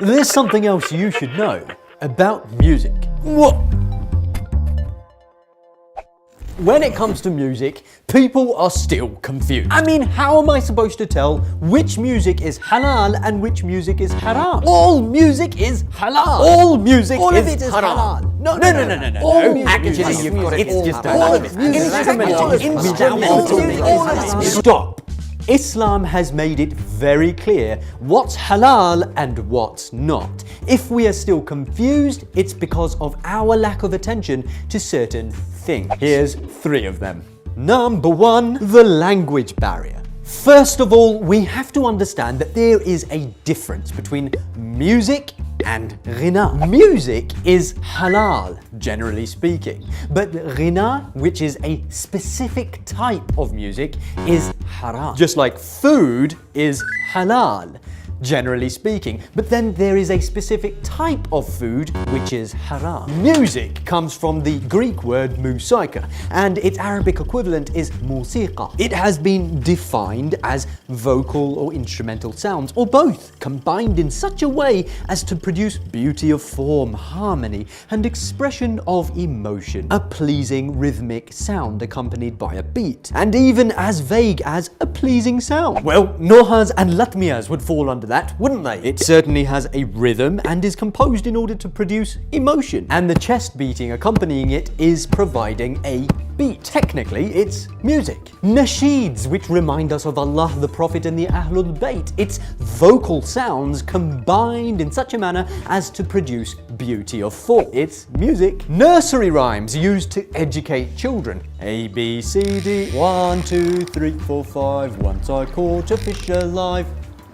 There's something else you should know about music. What? When it comes to music, people are still confused. I mean, how am I supposed to tell which music is halal and which music is haram? All music is halal. All music All is of it is haram. halal. No. All music Actually, is you've got it. it's just all all instrumental. Stop. Islam has made it very clear what's halal and what's not. If we are still confused, it's because of our lack of attention to certain things. Here's 3 of them. Number 1, the language barrier. First of all, we have to understand that there is a difference between music and ghina. Music is halal, generally speaking, but ghina, which is a specific type of music, is haram. Just like food is halal, generally speaking, but then there is a specific type of food which is haram. Music comes from the Greek word musika, and its Arabic equivalent is musiqa. It has been defined as vocal or instrumental sounds, or both, combined in such a way as to produce beauty of form, harmony, and expression of emotion. A pleasing rhythmic sound accompanied by a beat, and even as vague as a pleasing sound. Well, nohas and latmiyas would fall under that, wouldn't they? It certainly has a rhythm and is composed in order to produce emotion. And the chest beating accompanying it is providing a beat. Technically, it's music. Nasheeds, which remind us of Allah, the Prophet, and the Ahlul Bayt. It's vocal sounds combined in such a manner as to produce beauty of form. It's music. Nursery rhymes used to educate children. A, B, C, D, 1, 2, 3, 4, 5, once I caught a fish alive.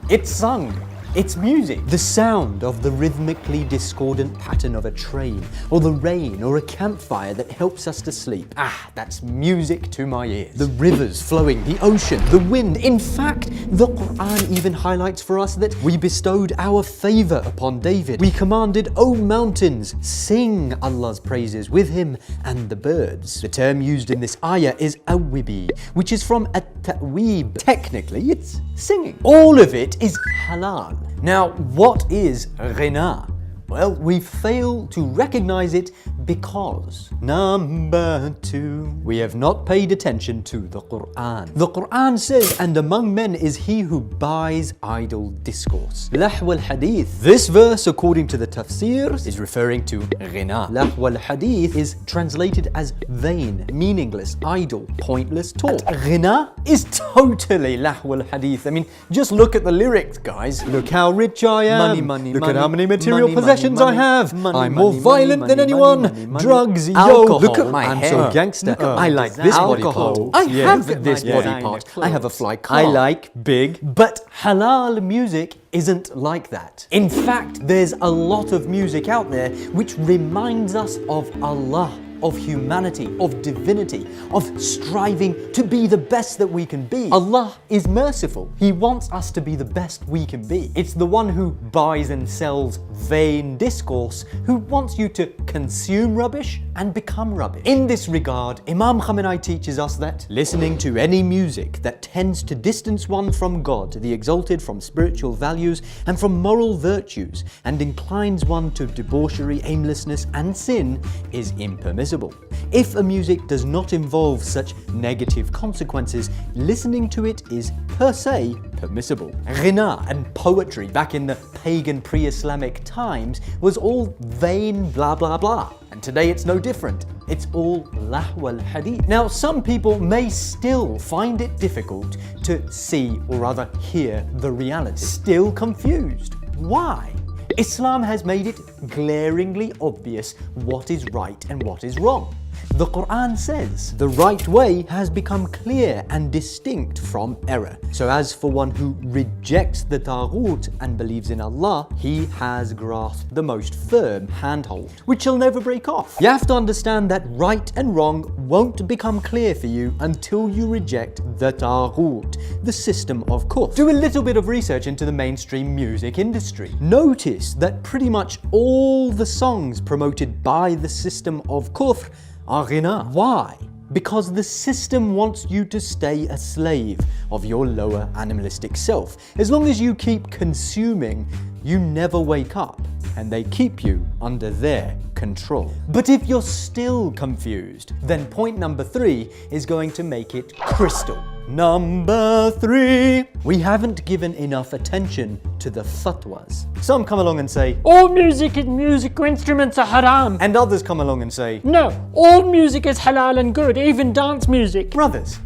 It's sung. It's music. The sound of the rhythmically discordant pattern of a train, or the rain, or a campfire that helps us to sleep. Ah, that's music to my ears. The rivers flowing, the ocean, the wind. In fact, the Quran even highlights for us that we bestowed our favor upon David. We commanded, O mountains, sing Allah's praises with him and the birds. The term used in this ayah is awibi, which is from at-ta'weeb. Technically, it's singing. All of it is halal. Now, what is ghina? Well, we fail to recognize it because number 2, we have not paid attention to the Quran. The Quran says, and among men is he who buys idle discourse. Lahw al-hadith. This verse, according to the tafsirs, is referring to ghina. Lahw al-hadith is translated as vain, meaningless, idle, pointless talk. Ghina is totally lahw al-hadith. I mean, just look at the lyrics, guys. Look how rich I am. Look at how many material possessions I have. I'm more violent than anyone. Drugs, alcohol, look at my I'm hair. so gangster. I like this body part. I have this body part. I have a fly car. I like big. But halal music isn't like that. In fact, there's a lot of music out there which reminds us of Allah, of humanity, of divinity, of striving to be the best that we can be. Allah is merciful. He wants us to be the best we can be. It's the one who buys and sells vain discourse, who wants you to consume rubbish and become rubbish. In this regard, Imam Khamenei teaches us that listening to any music that tends to distance one from God, the exalted, from spiritual values and from moral virtues, and inclines one to debauchery, aimlessness and sin is impermissible. If a music does not involve such negative consequences, listening to it is per se permissible. Ghina and poetry back in the pagan pre-Islamic times was all vain blah blah blah. And today it's no different. It's all lahw al-hadith. Now, some people may still find it difficult to see or rather hear the reality. Still confused. Why? Islam has made it glaringly obvious what is right and what is wrong. The Quran says the right way has become clear and distinct from error. So as for one who rejects the Taghut and believes in Allah, he has grasped the most firm handhold, which shall never break off. You have to understand that right and wrong won't become clear for you until you reject the Taghut, the system of kufr. Do a little bit of research into the mainstream music industry. Notice that pretty much all the songs promoted by the system of kufr are ghina. Why? Because the system wants you to stay a slave of your lower animalistic self. As long as you keep consuming, you never wake up and they keep you under their control. But if you're still confused, then point number 3 is going to make it crystal. Number 3, we haven't given enough attention to the fatwas. Some come along and say, all music and musical instruments are haram. and others come along and say, No, all music is halal and good, even dance music. brothers,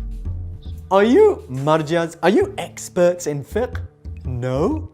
are you marjas? Are you experts in fiqh? No?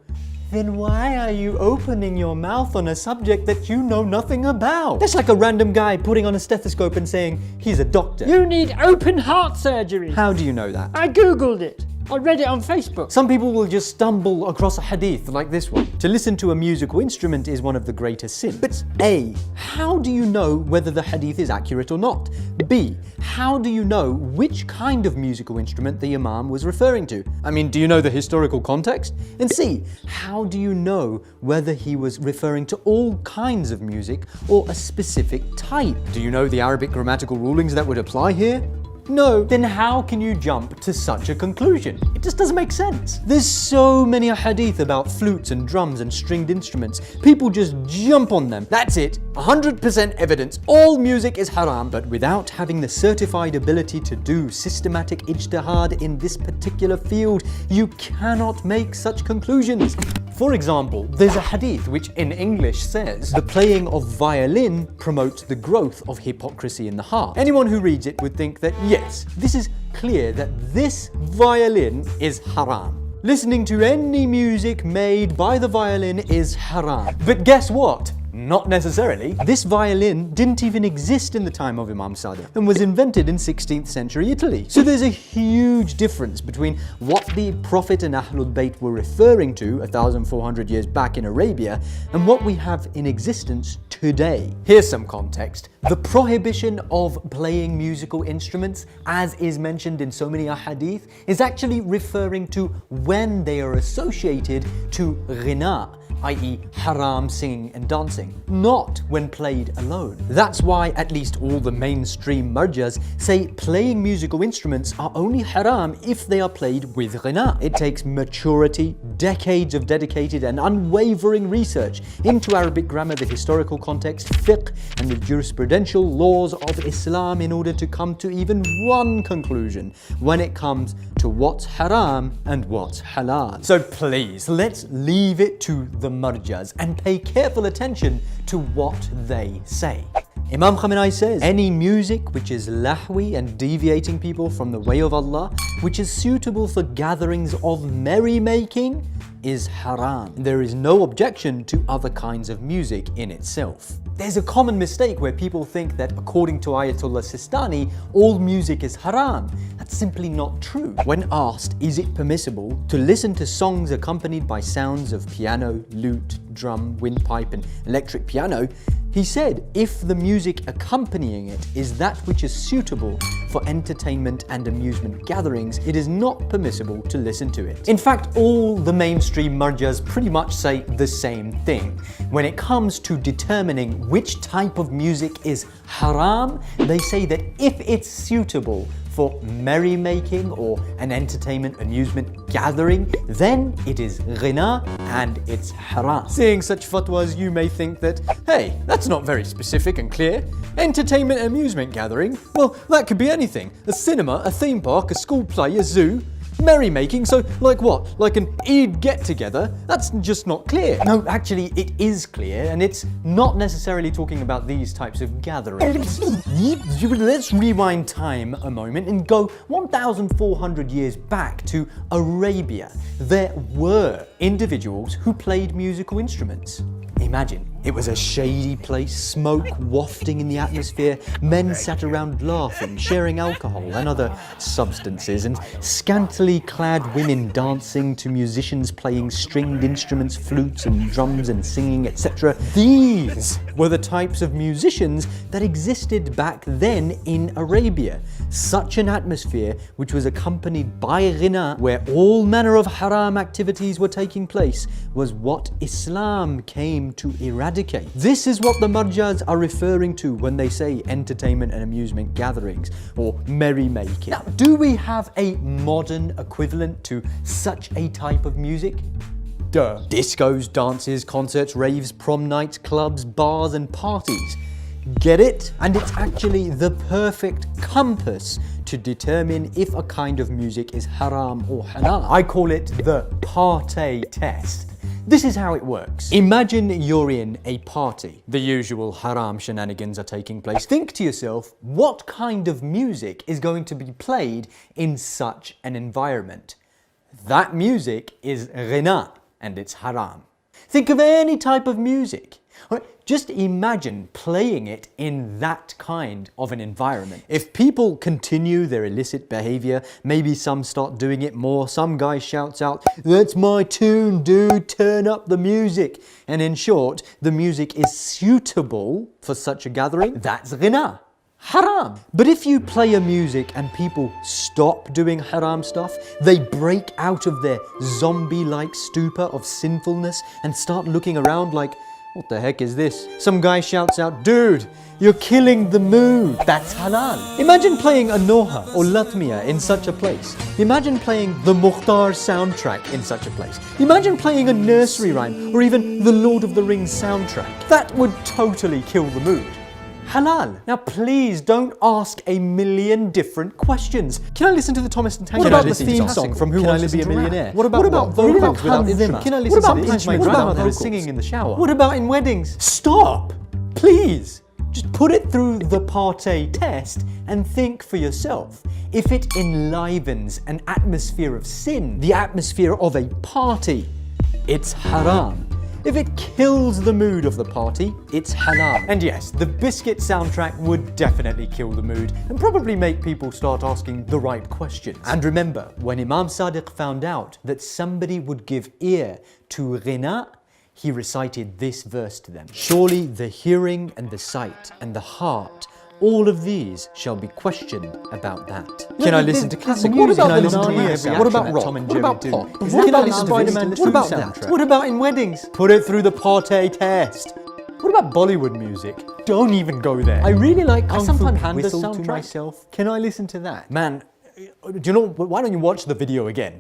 Then why are you opening your mouth on a subject that you know nothing about? That's like a random guy putting on a stethoscope and saying he's a doctor. You need open heart surgery. How do you know that? I googled it. I read it on Facebook. Some people will just stumble across a hadith like this one. To listen to a musical instrument is one of the greatest sins. But A, how do you know whether the hadith is accurate or not? B, how do you know which kind of musical instrument the Imam was referring to? I mean, do you know the historical context? And C, how do you know whether he was referring to all kinds of music or a specific type? Do you know the Arabic grammatical rulings that would apply here? No, then how can you jump to such a conclusion? It just doesn't make sense. There's so many hadith about flutes and drums and stringed instruments. People just jump on them. That's it. 100% evidence. All music is haram. But without having the certified ability to do systematic ijtihad in this particular field, you cannot make such conclusions. For example, there's a hadith which in English says, the playing of violin promotes the growth of hypocrisy in the heart. Anyone who reads it would think that yes, this is clear that this violin is haram. Listening to any music made by the violin is haram. But guess what? Not necessarily. This violin didn't even exist in the time of Imam Sadiq and was invented in 16th century Italy. So there's a huge difference between what the Prophet and Ahlul Bayt were referring to 1,400 years back in Arabia and what we have in existence today. Here's some context. The prohibition of playing musical instruments, as is mentioned in so many ahadith, is actually referring to when they are associated to ghina, i.e. haram singing and dancing, not when played alone. That's why at least all the mainstream marjas say playing musical instruments are only haram if they are played with ghina. It takes maturity, decades of dedicated and unwavering research into Arabic grammar, the historical context, fiqh, and the jurisprudential laws of Islam in order to come to even one conclusion when it comes to what's haram and what's halal. So please, let's leave it to the marjas and pay careful attention to what they say. Imam Khamenei says, any music which is lahwi and deviating people from the way of Allah, which is suitable for gatherings of merrymaking, is haram. There is no objection to other kinds of music in itself. There's a common mistake where people think that according to Ayatollah Sistani, all music is haram. That's simply not true. When asked, is it permissible to listen to songs accompanied by sounds of piano, lute, drum, windpipe, and electric piano, he said, if the music accompanying it is that which is suitable for entertainment and amusement gatherings, it is not permissible to listen to it. In fact, all the mainstream marjas pretty much say the same thing. When it comes to determining which type of music is haram, they say that if it's suitable for merrymaking or an entertainment amusement gathering, then it is ghina and it's haram. Seeing such fatwas, you may think that, hey, that's not very specific and clear. Entertainment amusement gathering? Well, that could be anything. A cinema, a theme park, a school play, a zoo. Merrymaking, so like what? Like an Eid get-together? That's just not clear. No, actually, it is clear, and it's not necessarily talking about these types of gatherings. Let's rewind time a moment and go 1,400 years back to Arabia. There were individuals who played musical instruments. Imagine, it was a shady place, smoke wafting in the atmosphere, men sat around laughing, sharing alcohol and other substances, and scantily clad women dancing to musicians playing stringed instruments, flutes and drums and singing, etc. These were the types of musicians that existed back then in Arabia. Such an atmosphere, which was accompanied by ghina, where all manner of haram activities were taking place, was what Islam came to eradicate. This is what the marjas are referring to when they say entertainment and amusement gatherings or merrymaking. Now, do we have a modern equivalent to such a type of music? Duh. Discos, dances, concerts, raves, prom nights, clubs, bars and parties. Get it? And it's actually the perfect compass to determine if a kind of music is haram or halal. I call it the party test. This is how it works. Imagine you're in a party. The usual haram shenanigans are taking place. Think to yourself, what kind of music is going to be played in such an environment? That music is Ghina, and it's haram. Think of any type of music. Just imagine playing it in that kind of an environment. If people continue their illicit behavior, maybe some start doing it more, some guy shouts out, "That's my tune, dude, turn up the music." And in short, the music is suitable for such a gathering, that's Ghina. Haram. But if you play a music and people stop doing haram stuff, they break out of their zombie-like stupor of sinfulness and start looking around like, what the heck is this? Some guy shouts out, "Dude, you're killing the mood." That's halal. Imagine playing a Noha or Latmiya in such a place. Imagine playing the Mukhtar soundtrack in such a place. Imagine playing a nursery rhyme or even the Lord of the Rings soundtrack. That would totally kill the mood. Halal. Now please don't ask a million different questions. Can I listen to the Thomas and Tank? What about the theme song from Who Wants to Be a Millionaire? What about vocals without instruments? Can I listen to the my grandmother singing in the shower? What about in weddings? Stop! Please! Just put it through the party test and think for yourself. If it enlivens an atmosphere of sin, the atmosphere of a party, it's haram. If it kills the mood of the party, it's halal. And yes, the BISKIT soundtrack would definitely kill the mood and probably make people start asking the right questions. And remember, when Imam Sadiq found out that somebody would give ear to Ghina, he recited this verse to them. Surely the hearing and the sight and the heart, all of these shall be questioned about that. Can I listen to classic music? Can I listen to music? What about rock? What about pop? Can I listen to Spider-Man 2 soundtrack? What about in weddings? Put it through the party test. What about Bollywood music? Don't even go there. I really like Kung Fu Panda soundtrack. To myself. Can I listen to that? Man, do you know, why don't you watch the video again?